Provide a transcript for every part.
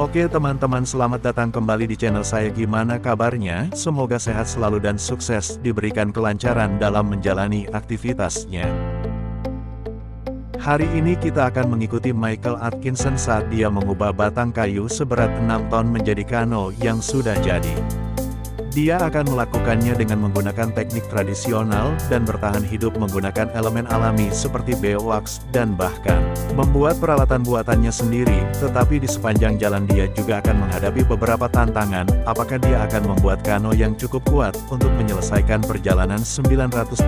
Oke teman-teman, selamat datang kembali di channel saya. Gimana kabarnya? Semoga sehat selalu dan sukses, diberikan kelancaran dalam menjalani aktivitasnya. Hari ini kita akan mengikuti Michael Atkinson saat dia mengubah batang kayu seberat 6 ton menjadi kano yang sudah jadi. Dia akan melakukannya dengan menggunakan teknik tradisional dan bertahan hidup menggunakan elemen alami seperti beeswax dan bahkan membuat peralatan buatannya sendiri. Tetapi di sepanjang jalan dia juga akan menghadapi beberapa tantangan. Apakah dia akan membuat kano yang cukup kuat untuk menyelesaikan perjalanan 930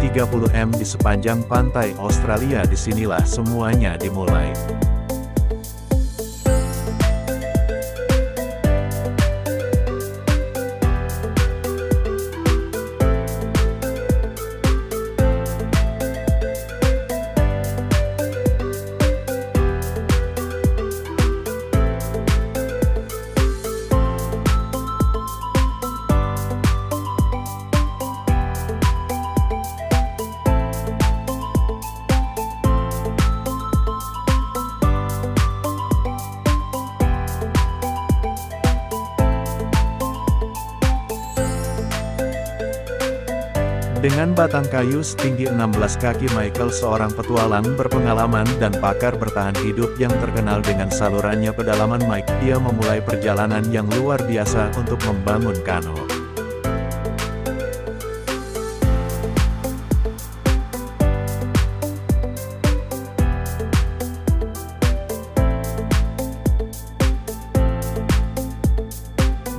m di sepanjang pantai Australia? Disinilah semuanya dimulai. Dengan batang kayu setinggi 16 kaki, Michael seorang petualang berpengalaman dan pakar bertahan hidup yang terkenal dengan salurannya pedalaman Mike. Dia memulai perjalanan yang luar biasa untuk membangun kano.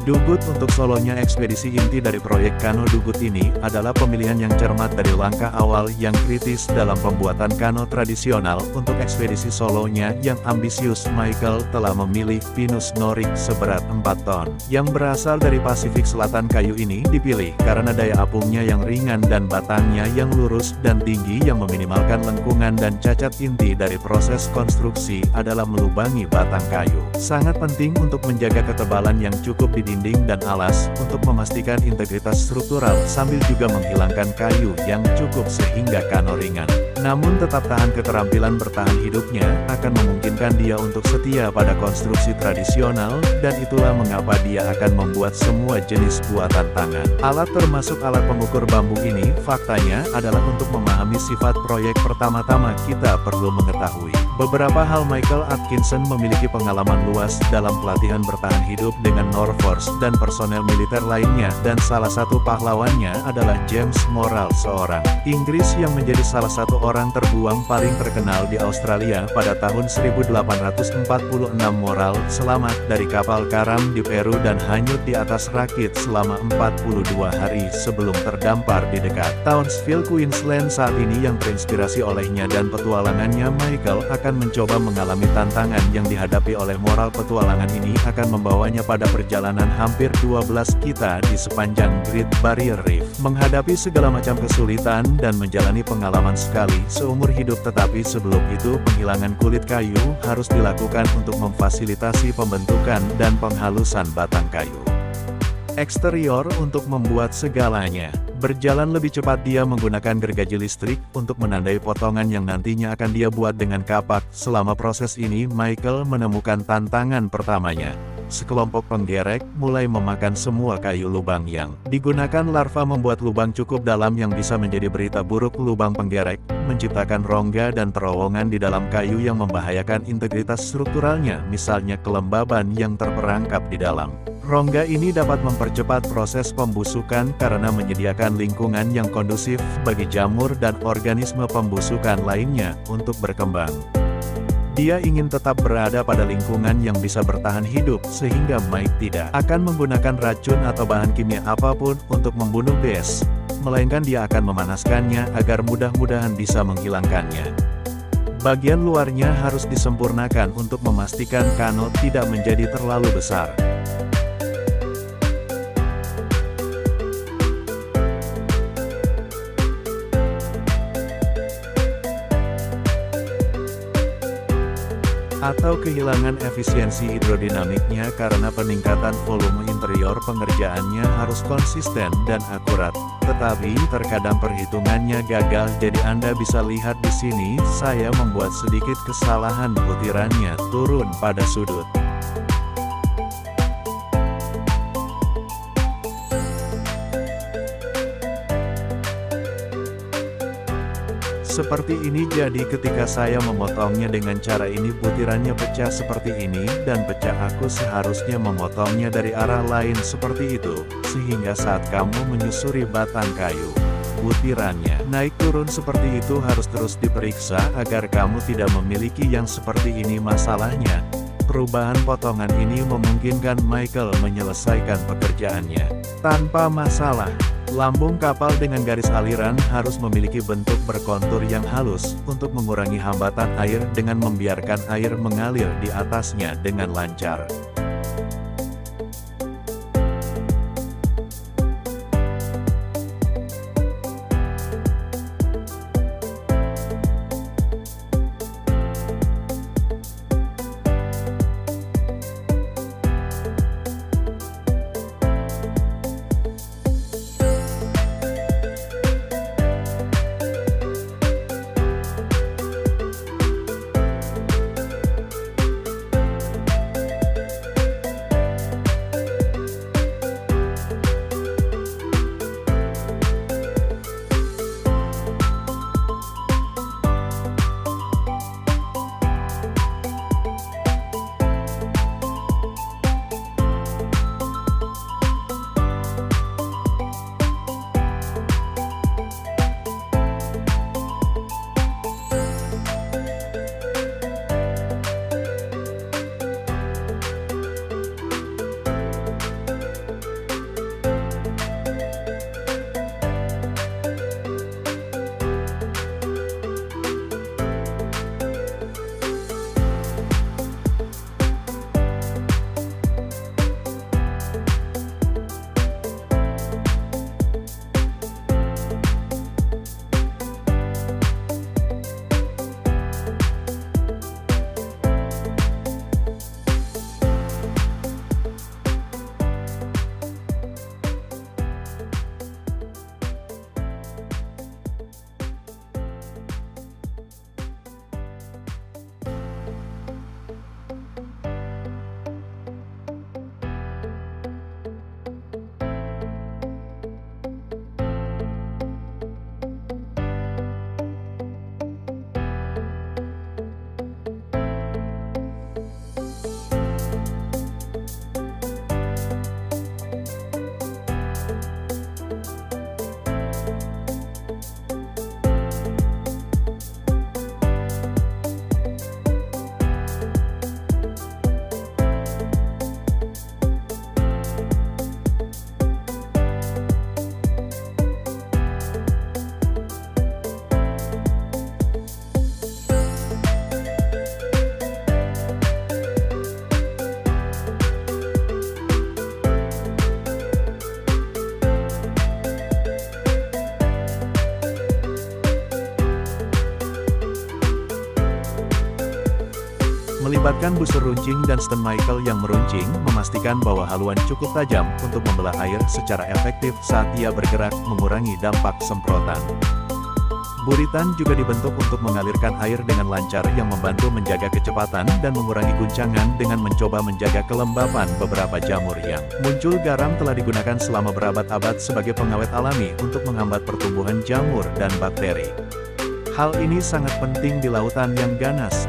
Dugut untuk solonya. Ekspedisi inti dari proyek kano Dugut ini adalah pemilihan yang cermat dari langkah awal yang kritis dalam pembuatan kano tradisional. Untuk ekspedisi solonya yang ambisius, Michael telah memilih pinus norik seberat 4 ton yang berasal dari Pasifik Selatan. Kayu ini dipilih karena daya apungnya yang ringan dan batangnya yang lurus dan tinggi yang meminimalkan lengkungan dan cacat. Inti dari proses konstruksi adalah melubangi batang kayu. Sangat penting untuk menjaga ketebalan yang cukup di dinding dan alas, untuk memastikan integritas struktural, sambil juga menghilangkan kayu yang cukup sehingga kano ringan namun tetap tahan. Keterampilan bertahan hidupnya akan memungkinkan dia untuk setia pada konstruksi tradisional, dan itulah mengapa dia akan membuat semua jenis buatan tangan. Alat termasuk alat pengukur bambu ini, faktanya adalah untuk memahami sifat proyek. Pertama-tama kita perlu mengetahui beberapa hal. Michael Atkinson memiliki pengalaman luas dalam pelatihan bertahan hidup dengan Norforce dan personel militer lainnya, dan salah satu pahlawannya adalah James Morrell, seorang Inggris yang menjadi salah satu orang terbuang paling terkenal di Australia pada tahun 1846. Morrell selamat dari kapal karam di Peru dan hanyut di atas rakit selama 42 hari sebelum terdampar di dekat Townsville, Queensland. Saat ini yang terinspirasi olehnya dan petualangannya, Michael akan mencoba mengalami tantangan yang dihadapi oleh Morrell. Petualangan ini akan membawanya pada perjalanan hampir 12 kita di sepanjang Great Barrier Reef, menghadapi segala macam kesulitan dan menjalani pengalaman sekali seumur hidup. Tetapi sebelum itu, penghilangan kulit kayu harus dilakukan untuk memfasilitasi pembentukan dan penghalusan batang kayu. Eksterior untuk membuat segalanya berjalan lebih cepat, dia menggunakan gergaji listrik untuk menandai potongan yang nantinya akan dia buat dengan kapak. Selama proses ini, Michael menemukan tantangan pertamanya. Sekelompok penggerek mulai memakan semua kayu lubang yang digunakan. Larva membuat lubang cukup dalam yang bisa menjadi berita buruk. Lubang penggerek menciptakan rongga dan terowongan di dalam kayu yang membahayakan integritas strukturalnya, misalnya kelembaban yang terperangkap di dalam. Rongga ini dapat mempercepat proses pembusukan karena menyediakan lingkungan yang kondusif bagi jamur dan organisme pembusukan lainnya untuk berkembang. Dia ingin tetap berada pada lingkungan yang bisa bertahan hidup, sehingga Mike tidak akan menggunakan racun atau bahan kimia apapun untuk membunuh bees, melainkan dia akan memanaskannya agar mudah-mudahan bisa menghilangkannya. Bagian luarnya harus disempurnakan untuk memastikan kano tidak menjadi terlalu besar. Atau kehilangan efisiensi hidrodinamiknya karena peningkatan volume interior. Pengerjaannya harus konsisten dan akurat, tetapi terkadang perhitungannya gagal. Jadi Anda bisa lihat di sini, saya membuat sedikit kesalahan, butirannya turun pada sudut. Seperti ini, jadi ketika saya memotongnya dengan cara ini butirannya pecah seperti ini dan pecah, aku seharusnya memotongnya dari arah lain seperti itu, sehingga saat kamu menyusuri batang kayu, butirannya naik turun seperti itu harus terus diperiksa agar kamu tidak memiliki yang seperti ini. Masalahnya, perubahan potongan ini memungkinkan Michael menyelesaikan pekerjaannya tanpa masalah. Lambung kapal dengan garis aliran harus memiliki bentuk berkontur yang halus untuk mengurangi hambatan air dengan membiarkan air mengalir di atasnya dengan lancar. Melibatkan busur runcing dan stem Michael yang meruncing, memastikan bahwa haluan cukup tajam untuk membelah air secara efektif saat ia bergerak, mengurangi dampak semprotan. Buritan juga dibentuk untuk mengalirkan air dengan lancar yang membantu menjaga kecepatan dan mengurangi guncangan dengan mencoba menjaga kelembapan beberapa jamur yang muncul. Garam telah digunakan selama berabad-abad sebagai pengawet alami untuk menghambat pertumbuhan jamur dan bakteri. Hal ini sangat penting di lautan yang ganas.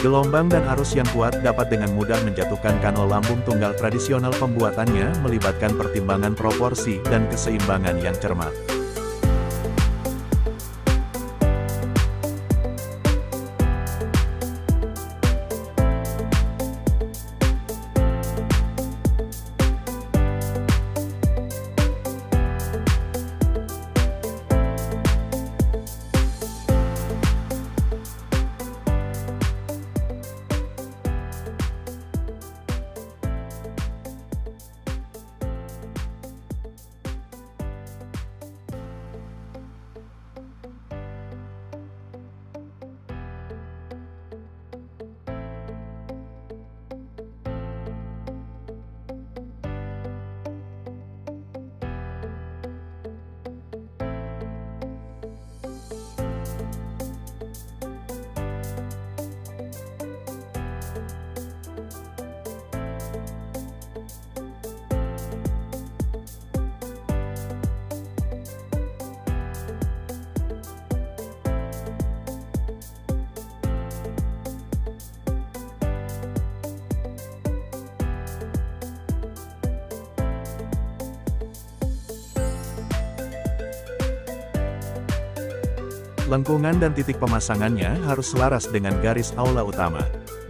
Gelombang dan arus yang kuat dapat dengan mudah menjatuhkan kano lambung tunggal tradisional. Pembuatannya melibatkan pertimbangan proporsi dan keseimbangan yang cermat. Lengkungan dan titik pemasangannya harus selaras dengan garis aula utama.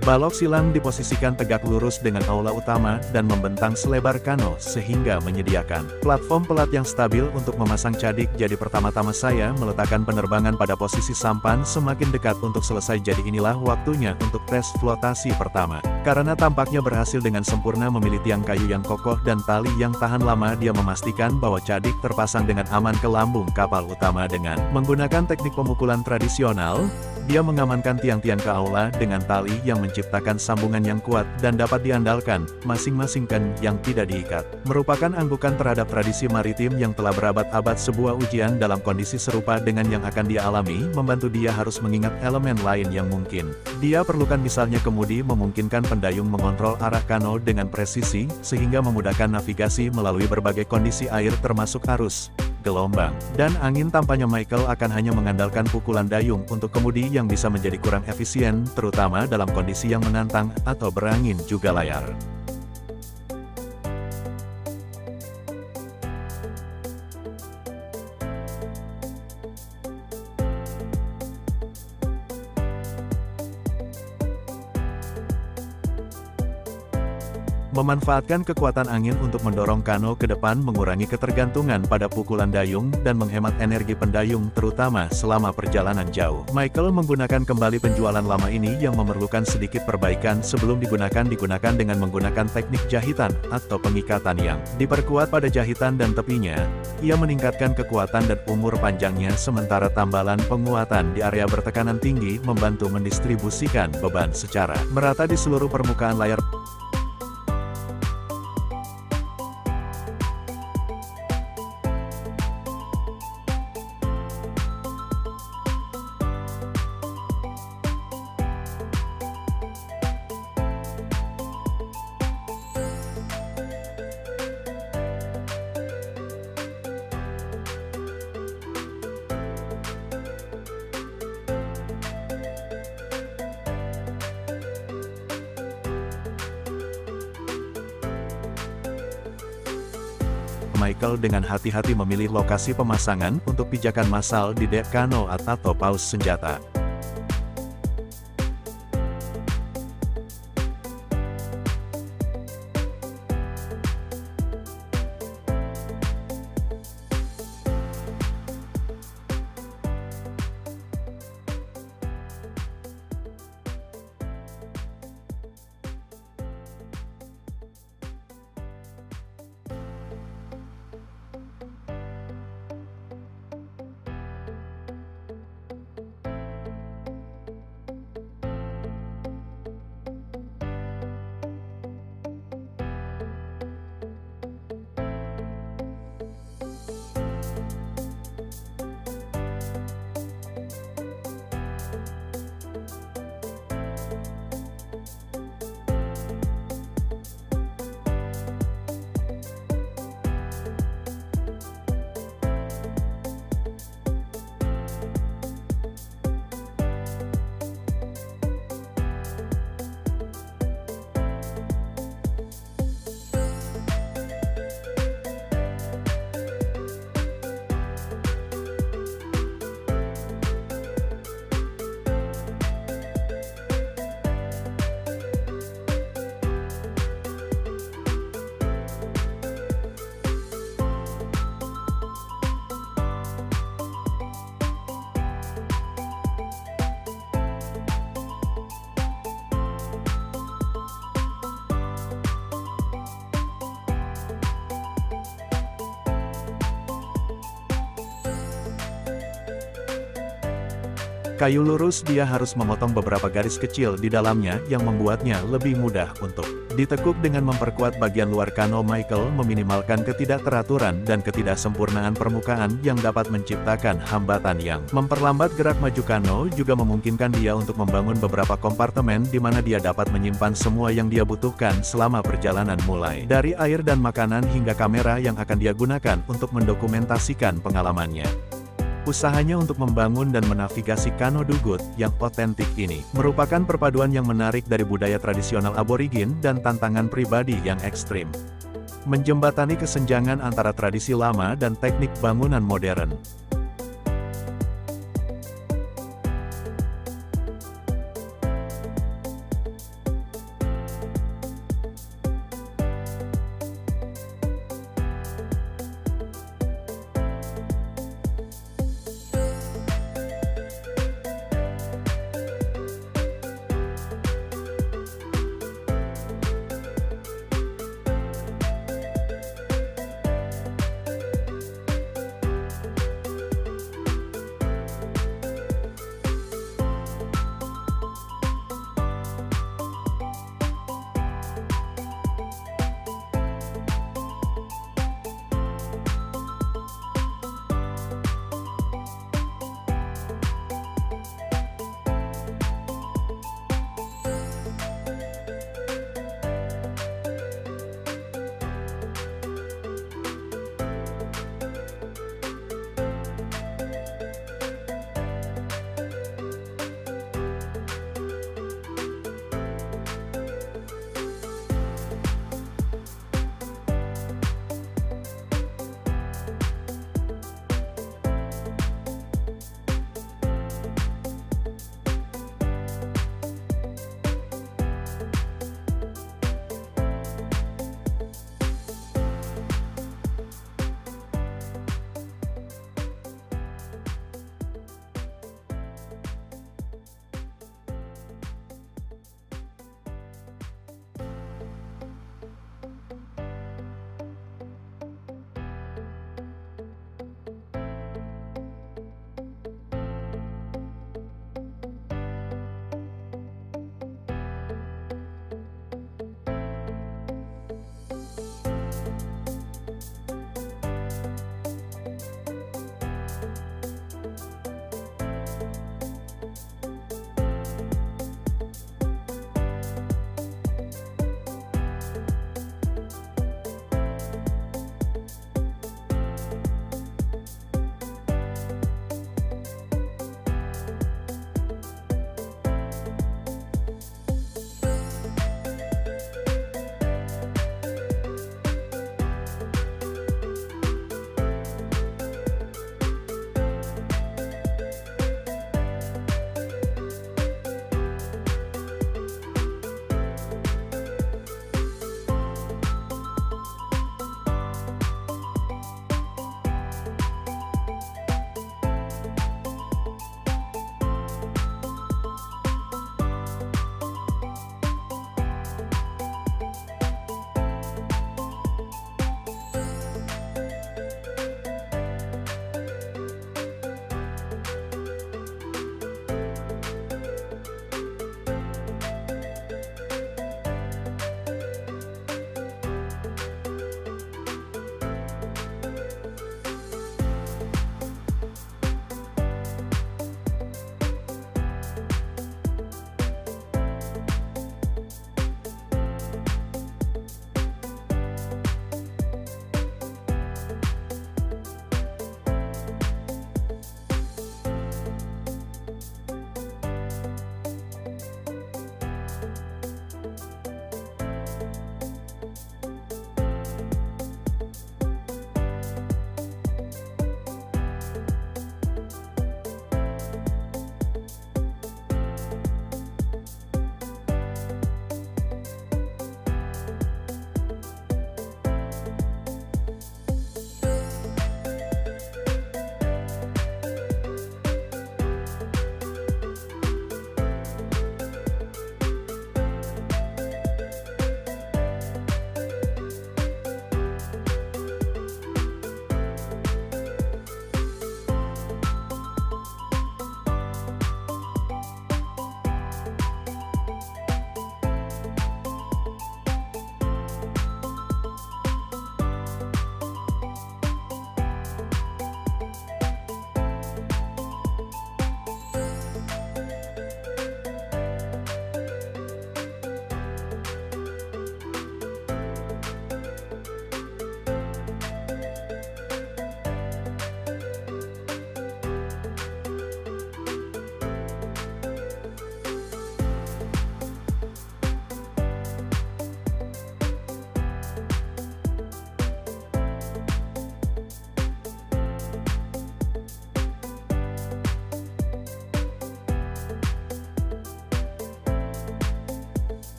Balok silang diposisikan tegak lurus dengan aula utama dan membentang selebar kano sehingga menyediakan platform pelat yang stabil untuk memasang cadik. Jadi pertama-tama saya meletakkan penerbangan pada posisi sampan semakin dekat untuk selesai. Jadi inilah waktunya untuk tes flotasi pertama. Karena tampaknya berhasil dengan sempurna memilih tiang kayu yang kokoh dan tali yang tahan lama, dia memastikan bahwa cadik terpasang dengan aman ke lambung kapal utama. Dengan menggunakan teknik pemukulan tradisional, dia mengamankan tiang-tiang ke aula dengan tali yang menciptakan sambungan yang kuat dan dapat diandalkan, masing-masing kan yang tidak diikat. Merupakan anggukan terhadap tradisi maritim yang telah berabad-abad. Sebuah ujian dalam kondisi serupa dengan yang akan dia alami, membantu dia harus mengingat elemen lain yang mungkin dia perlukan, misalnya kemudi memungkinkan pendayung mengontrol arah kano dengan presisi, sehingga memudahkan navigasi melalui berbagai kondisi air termasuk arus, gelombang, dan angin. Tampaknya Michael akan hanya mengandalkan pukulan dayung untuk kemudi yang bisa menjadi kurang efisien, terutama dalam kondisi yang menantang atau berangin juga layar. Memanfaatkan kekuatan angin untuk mendorong kano ke depan, mengurangi ketergantungan pada pukulan dayung, dan menghemat energi pendayung terutama selama perjalanan jauh. Michael menggunakan kembali penjualan lama ini yang memerlukan sedikit perbaikan sebelum digunakan dengan menggunakan teknik jahitan atau pengikatan yang diperkuat pada jahitan dan tepinya. Ia meningkatkan kekuatan dan umur panjangnya, sementara tambalan penguatan di area bertekanan tinggi membantu mendistribusikan beban secara merata di seluruh permukaan layar. Michael dengan hati-hati memilih lokasi pemasangan untuk pijakan massal di dek kano atau paus senjata. Kayu lurus dia harus memotong beberapa garis kecil di dalamnya yang membuatnya lebih mudah untuk ditekuk dengan memperkuat bagian luar kano. Michael meminimalkan ketidakteraturan dan ketidaksempurnaan permukaan yang dapat menciptakan hambatan yang memperlambat gerak maju. Kano juga memungkinkan dia untuk membangun beberapa kompartemen di mana dia dapat menyimpan semua yang dia butuhkan selama perjalanan, mulai dari air dan makanan hingga kamera yang akan dia gunakan untuk mendokumentasikan pengalamannya. Usahanya untuk membangun dan menavigasi kano dugut yang otentik ini merupakan perpaduan yang menarik dari budaya tradisional aborigin dan tantangan pribadi yang ekstrim, menjembatani kesenjangan antara tradisi lama dan teknik bangunan modern.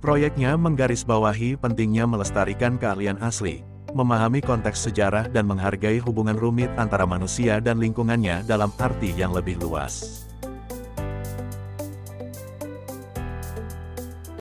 Proyeknya menggarisbawahi pentingnya melestarikan keahlian asli, memahami konteks sejarah dan menghargai hubungan rumit antara manusia dan lingkungannya dalam arti yang lebih luas.